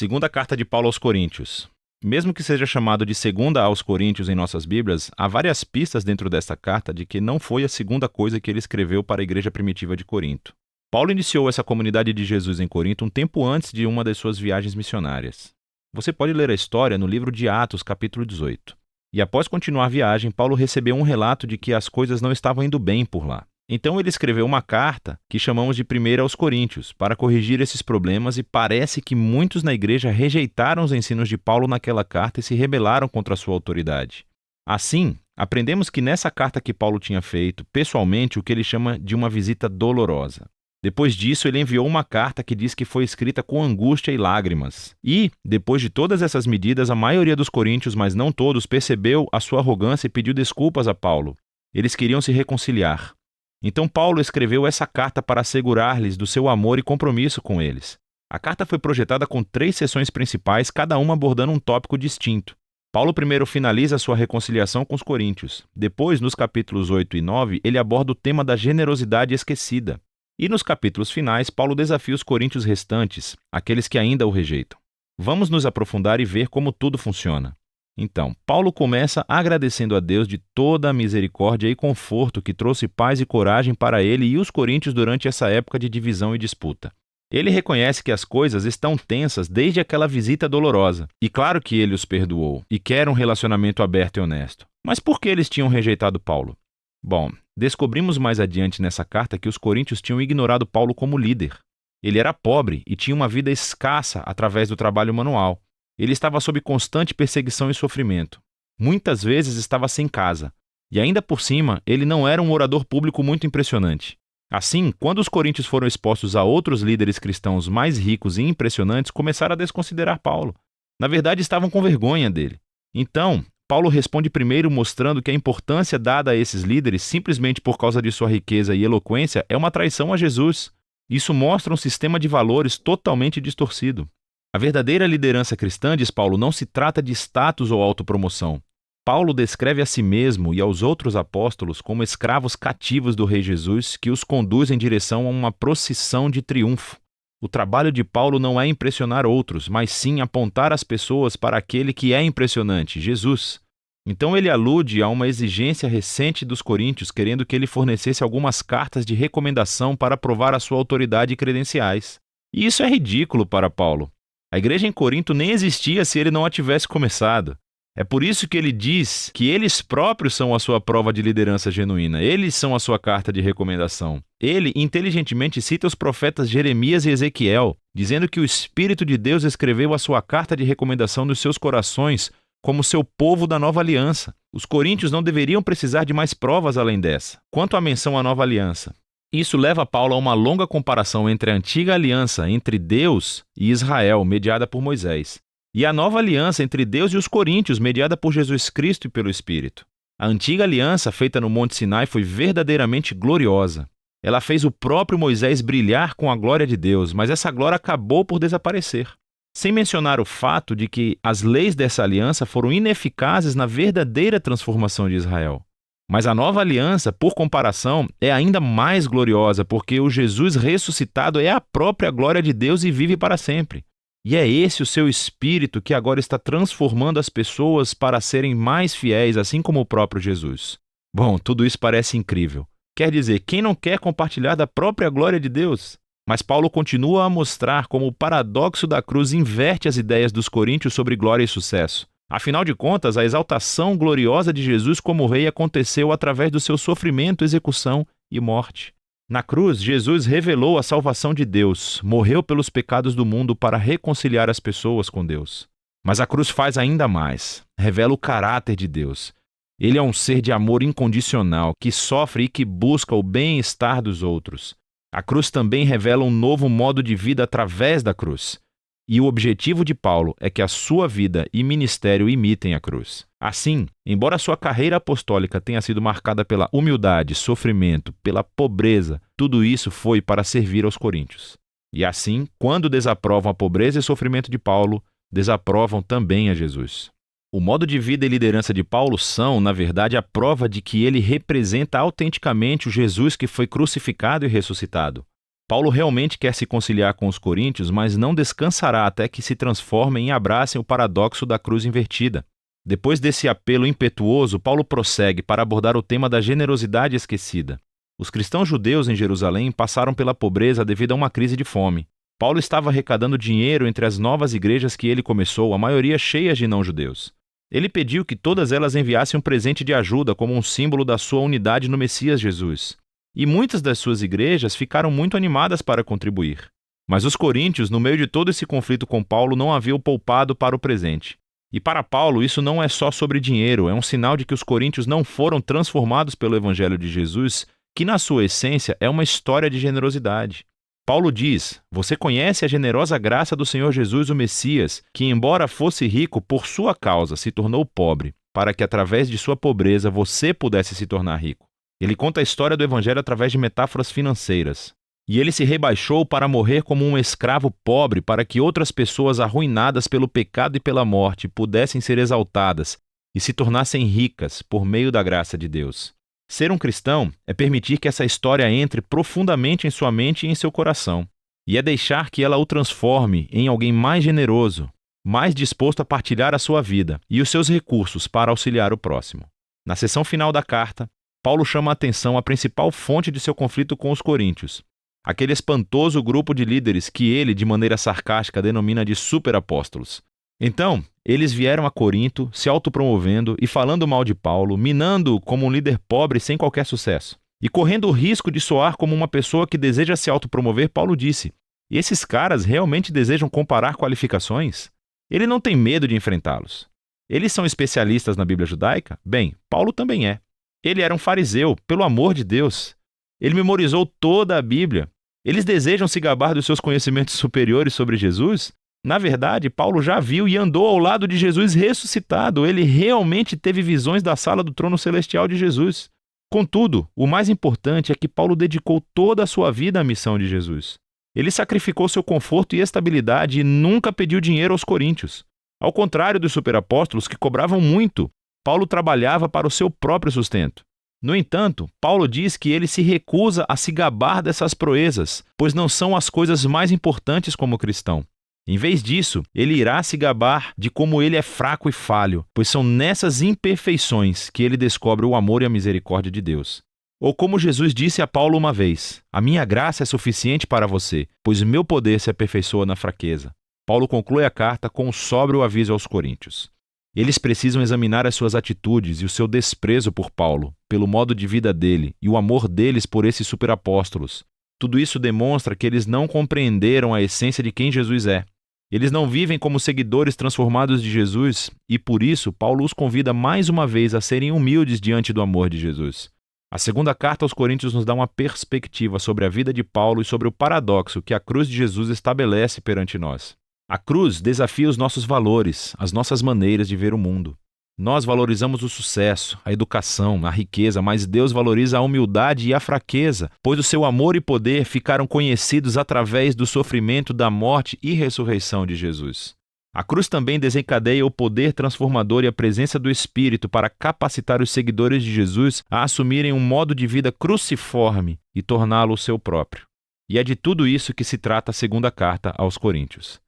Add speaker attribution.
Speaker 1: Segunda carta de Paulo aos Coríntios. Mesmo que seja chamado de segunda aos Coríntios em nossas Bíblias, há várias pistas dentro desta carta de que não foi a segunda coisa que ele escreveu para a igreja primitiva de Corinto. Paulo iniciou essa comunidade de Jesus em Corinto um tempo antes de uma das suas viagens missionárias. Você pode ler a história no livro de Atos, capítulo 18. E após continuar a viagem, Paulo recebeu um relato de que as coisas não estavam indo bem por lá. Então ele escreveu uma carta que chamamos de Primeira aos Coríntios, para corrigir esses problemas, e parece que muitos na igreja rejeitaram os ensinos de Paulo naquela carta e se rebelaram contra a sua autoridade. Assim, aprendemos que nessa carta que Paulo tinha feito, pessoalmente, o que ele chama de uma visita dolorosa. Depois disso, ele enviou uma carta que diz que foi escrita com angústia e lágrimas. E, depois de todas essas medidas, a maioria dos coríntios, mas não todos, percebeu a sua arrogância e pediu desculpas a Paulo. Eles queriam se reconciliar. Então Paulo escreveu essa carta para assegurar-lhes do seu amor e compromisso com eles. A carta foi projetada com 3 seções principais, cada uma abordando um tópico distinto. Paulo primeiro finaliza sua reconciliação com os coríntios. Depois, nos capítulos 8 e 9, ele aborda o tema da generosidade esquecida. E nos capítulos finais, Paulo desafia os coríntios restantes, aqueles que ainda o rejeitam. Vamos nos aprofundar e ver como tudo funciona. Então, Paulo começa agradecendo a Deus de toda a misericórdia e conforto que trouxe paz e coragem para ele e os coríntios durante essa época de divisão e disputa. Ele reconhece que as coisas estão tensas desde aquela visita dolorosa, e claro que ele os perdoou, e quer um relacionamento aberto e honesto. Mas por que eles tinham rejeitado Paulo? Bom, descobrimos mais adiante nessa carta que os coríntios tinham ignorado Paulo como líder. Ele era pobre e tinha uma vida escassa através do trabalho manual. Ele estava sob constante perseguição e sofrimento. Muitas vezes estava sem casa. E ainda por cima, ele não era um orador público muito impressionante. Assim, quando os coríntios foram expostos a outros líderes cristãos mais ricos e impressionantes, começaram a desconsiderar Paulo. Na verdade, estavam com vergonha dele. Então, Paulo responde primeiro mostrando que a importância dada a esses líderes, simplesmente por causa de sua riqueza e eloquência, é uma traição a Jesus. Isso mostra um sistema de valores totalmente distorcido. A verdadeira liderança cristã, diz Paulo, não se trata de status ou autopromoção. Paulo descreve a si mesmo e aos outros apóstolos como escravos cativos do Rei Jesus que os conduz em direção a uma procissão de triunfo. O trabalho de Paulo não é impressionar outros, mas sim apontar as pessoas para aquele que é impressionante, Jesus. Então ele alude a uma exigência recente dos coríntios, querendo que ele fornecesse algumas cartas de recomendação para provar a sua autoridade e credenciais. E isso é ridículo para Paulo. A igreja em Corinto nem existia se ele não a tivesse começado. É por isso que ele diz que eles próprios são a sua prova de liderança genuína. Eles são a sua carta de recomendação. Ele inteligentemente cita os profetas Jeremias e Ezequiel, dizendo que o Espírito de Deus escreveu a sua carta de recomendação nos seus corações como seu povo da nova aliança. Os coríntios não deveriam precisar de mais provas além dessa. Quanto à menção à nova aliança, isso leva Paulo a uma longa comparação entre a antiga aliança entre Deus e Israel, mediada por Moisés, e a nova aliança entre Deus e os coríntios, mediada por Jesus Cristo e pelo Espírito. A antiga aliança, feita no Monte Sinai, foi verdadeiramente gloriosa. Ela fez o próprio Moisés brilhar com a glória de Deus, mas essa glória acabou por desaparecer. Sem mencionar o fato de que as leis dessa aliança foram ineficazes na verdadeira transformação de Israel. Mas a nova aliança, por comparação, é ainda mais gloriosa, porque o Jesus ressuscitado é a própria glória de Deus e vive para sempre. E é esse o seu Espírito que agora está transformando as pessoas para serem mais fiéis, assim como o próprio Jesus. Bom, tudo isso parece incrível. Quer dizer, quem não quer compartilhar da própria glória de Deus? Mas Paulo continua a mostrar como o paradoxo da cruz inverte as ideias dos coríntios sobre glória e sucesso. Afinal de contas, a exaltação gloriosa de Jesus como rei aconteceu através do seu sofrimento, execução e morte. Na cruz, Jesus revelou a salvação de Deus, morreu pelos pecados do mundo para reconciliar as pessoas com Deus. Mas a cruz faz ainda mais, revela o caráter de Deus. Ele é um ser de amor incondicional, que sofre e que busca o bem-estar dos outros. A cruz também revela um novo modo de vida através da cruz. E o objetivo de Paulo é que a sua vida e ministério imitem a cruz. Assim, embora sua carreira apostólica tenha sido marcada pela humildade, sofrimento, pela pobreza, tudo isso foi para servir aos coríntios. E assim, quando desaprovam a pobreza e sofrimento de Paulo, desaprovam também a Jesus. O modo de vida e liderança de Paulo são, na verdade, a prova de que ele representa autenticamente o Jesus que foi crucificado e ressuscitado. Paulo realmente quer se conciliar com os coríntios, mas não descansará até que se transformem e abracem o paradoxo da cruz invertida. Depois desse apelo impetuoso, Paulo prossegue para abordar o tema da generosidade esquecida. Os cristãos judeus em Jerusalém passaram pela pobreza devido a uma crise de fome. Paulo estava arrecadando dinheiro entre as novas igrejas que ele começou, a maioria cheias de não-judeus. Ele pediu que todas elas enviassem um presente de ajuda como um símbolo da sua unidade no Messias Jesus. E muitas das suas igrejas ficaram muito animadas para contribuir. Mas os coríntios, no meio de todo esse conflito com Paulo, não haviam poupado para o presente. E para Paulo, isso não é só sobre dinheiro, é um sinal de que os coríntios não foram transformados pelo Evangelho de Jesus, que na sua essência é uma história de generosidade. Paulo diz: você conhece a generosa graça do Senhor Jesus, o Messias, que embora fosse rico, por sua causa se tornou pobre, para que através de sua pobreza você pudesse se tornar rico. Ele conta a história do Evangelho através de metáforas financeiras. E ele se rebaixou para morrer como um escravo pobre para que outras pessoas arruinadas pelo pecado e pela morte pudessem ser exaltadas e se tornassem ricas por meio da graça de Deus. Ser um cristão é permitir que essa história entre profundamente em sua mente e em seu coração. E é deixar que ela o transforme em alguém mais generoso, mais disposto a partilhar a sua vida e os seus recursos para auxiliar o próximo. Na seção final da carta, Paulo chama a atenção à principal fonte de seu conflito com os coríntios, aquele espantoso grupo de líderes que ele, de maneira sarcástica, denomina de superapóstolos. Então, eles vieram a Corinto, se autopromovendo e falando mal de Paulo, minando-o como um líder pobre sem qualquer sucesso. E correndo o risco de soar como uma pessoa que deseja se autopromover, Paulo disse: e esses caras realmente desejam comparar qualificações? Ele não tem medo de enfrentá-los. Eles são especialistas na Bíblia judaica? Bem, Paulo também é. Ele era um fariseu, pelo amor de Deus. Ele memorizou toda a Bíblia. Eles desejam se gabar dos seus conhecimentos superiores sobre Jesus? Na verdade, Paulo já viu e andou ao lado de Jesus ressuscitado. Ele realmente teve visões da sala do trono celestial de Jesus. Contudo, o mais importante é que Paulo dedicou toda a sua vida à missão de Jesus. Ele sacrificou seu conforto e estabilidade e nunca pediu dinheiro aos coríntios. Ao contrário dos superapóstolos que cobravam muito, Paulo trabalhava para o seu próprio sustento. No entanto, Paulo diz que ele se recusa a se gabar dessas proezas, pois não são as coisas mais importantes como cristão. Em vez disso, ele irá se gabar de como ele é fraco e falho, pois são nessas imperfeições que ele descobre o amor e a misericórdia de Deus. Ou como Jesus disse a Paulo uma vez: a minha graça é suficiente para você, pois meu poder se aperfeiçoa na fraqueza. Paulo conclui a carta com um sóbrio aviso aos coríntios. Eles precisam examinar as suas atitudes e o seu desprezo por Paulo, pelo modo de vida dele e o amor deles por esses superapóstolos. Tudo isso demonstra que eles não compreenderam a essência de quem Jesus é. Eles não vivem como seguidores transformados de Jesus e, por isso, Paulo os convida mais uma vez a serem humildes diante do amor de Jesus. A segunda carta aos Coríntios nos dá uma perspectiva sobre a vida de Paulo e sobre o paradoxo que a cruz de Jesus estabelece perante nós. A cruz desafia os nossos valores, as nossas maneiras de ver o mundo. Nós valorizamos o sucesso, a educação, a riqueza, mas Deus valoriza a humildade e a fraqueza, pois o seu amor e poder ficaram conhecidos através do sofrimento, da morte e ressurreição de Jesus. A cruz também desencadeia o poder transformador e a presença do Espírito para capacitar os seguidores de Jesus a assumirem um modo de vida cruciforme e torná-lo o seu próprio. E é de tudo isso que se trata a segunda carta aos Coríntios.